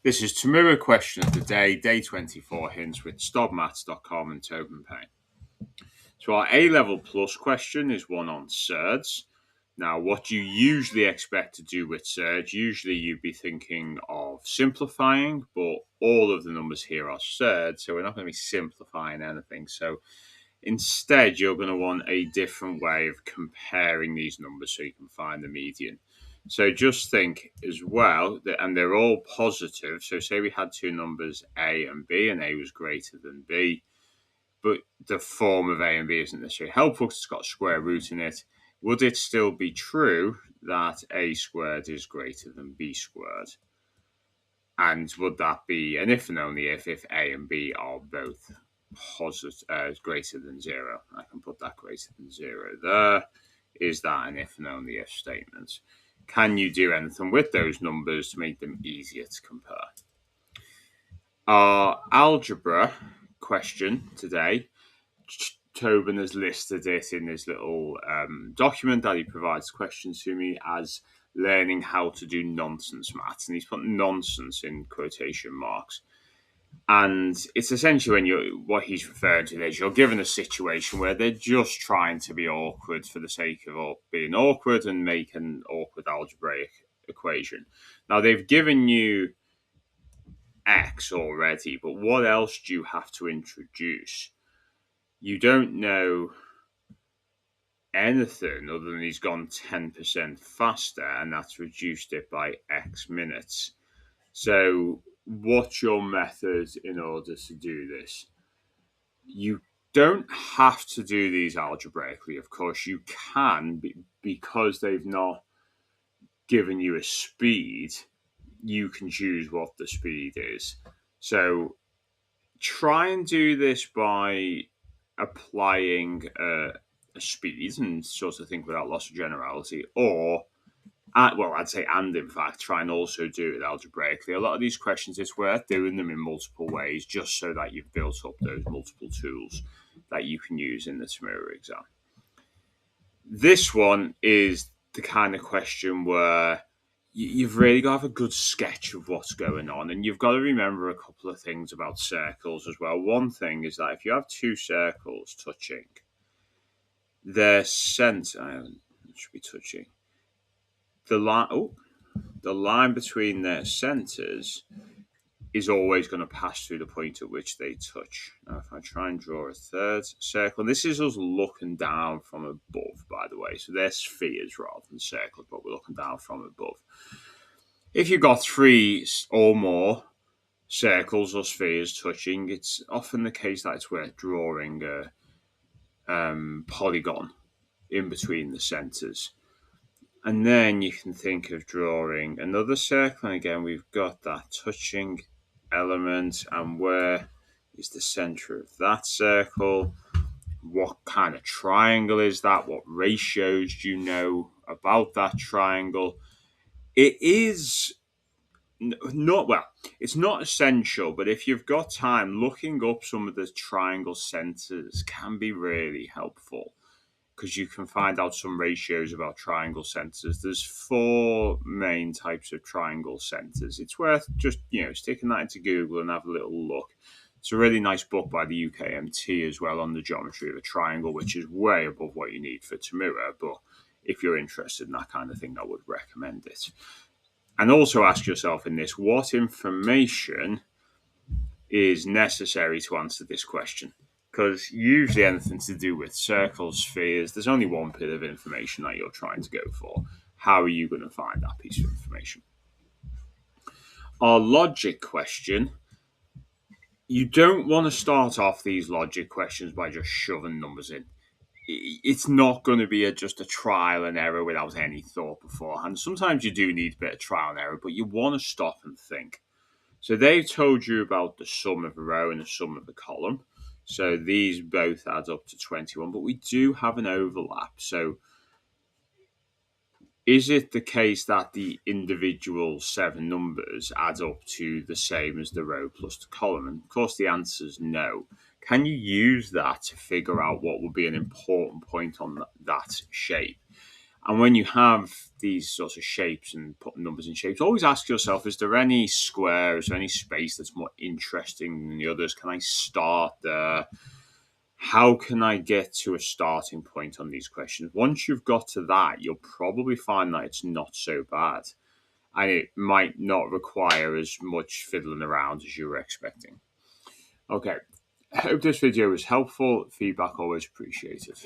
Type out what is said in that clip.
This is TMUA question of the day, day 24 hints with stopmaths.com and Tobin Payne. So our A-level plus question is one on surds. Now, what you usually expect to do with surds, usually you'd be thinking of simplifying, but all of the numbers here are surds, so we're not going to be simplifying anything. So instead, you're going to want a different way of comparing these numbers so you can find the median. So just think as well, and they're all positive. So say we had two numbers A and B, and A was greater than B, but the form of A and B isn't necessarily helpful because it's got a square root in it. Would it still be true that A squared is greater than B squared? And would that be an if and only if A and B are both positive, greater than 0? I can put that greater than 0 there. Is that an if and only if statement? Can you do anything with those numbers to make them easier to compare? Our algebra question today, Tobin has listed it in his little document that he provides questions to me as learning how to do nonsense maths, and he's put nonsense in quotation marks. And it's essentially what he's referring to is you're given a situation where they're just trying to be awkward for the sake of being awkward and make an awkward algebraic equation. Now, they've given you X already, but what else do you have to introduce? You don't know anything other than he's gone 10% faster, and that's reduced it by X minutes. So what's your method in order to do this? You don't have to do these algebraically. Of course, you can, because they've not given you a speed, you can choose what the speed is. So try and do this by applying a speed and sort of think without loss of generality, or I'd say, and in fact, try and also do it algebraically. A lot of these questions, it's worth doing them in multiple ways just so that you've built up those multiple tools that you can use in the TMUA exam. This one is the kind of question where you've really got to have a good sketch of what's going on, and you've got to remember a couple of things about circles as well. One thing is that if you have two circles touching, their center should be touching. The line between their centers is always going to pass through the point at which they touch. Now, if I try and draw a third circle, and this is us looking down from above, by the way. So they're spheres rather than circles, but we're looking down from above. If you've got three or more circles or spheres touching, it's often the case that it's worth drawing a polygon in between the centers. And then you can think of drawing another circle. And again, we've got that touching element. And where is the center of that circle? What kind of triangle is that? What ratios do you know about that triangle? It is it's not essential, but if you've got time, looking up some of the triangle centers can be really helpful, because you can find out some ratios about triangle centers. There's 4 main types of triangle centers. It's worth just, sticking that into Google and have a little look. It's a really nice book by the UKMT as well on the geometry of a triangle, which is way above what you need for TMUA. But if you're interested in that kind of thing, I would recommend it. And also ask yourself in this, what information is necessary to answer this question? Because usually anything to do with circles, spheres, there's only one bit of information that you're trying to go for. How are you going to find that piece of information? Our logic question, you don't want to start off these logic questions by just shoving numbers in. It's not going to be just a trial and error without any thought beforehand. Sometimes you do need a bit of trial and error, but you want to stop and think. So they've told you about the sum of a row and the sum of a column. So these both add up to 21, but we do have an overlap. So is it the case that the individual 7 numbers add up to the same as the row plus the column? And of course, the answer is no. Can you use that to figure out what would be an important point on that shape? And when you have these sorts of shapes and putting numbers in shapes, always ask yourself, is there any square, is there any space that's more interesting than the others? Can I start there? How can I get to a starting point on these questions? Once you've got to that, you'll probably find that it's not so bad. And it might not require as much fiddling around as you were expecting. Okay, I hope this video was helpful. Feedback always appreciated.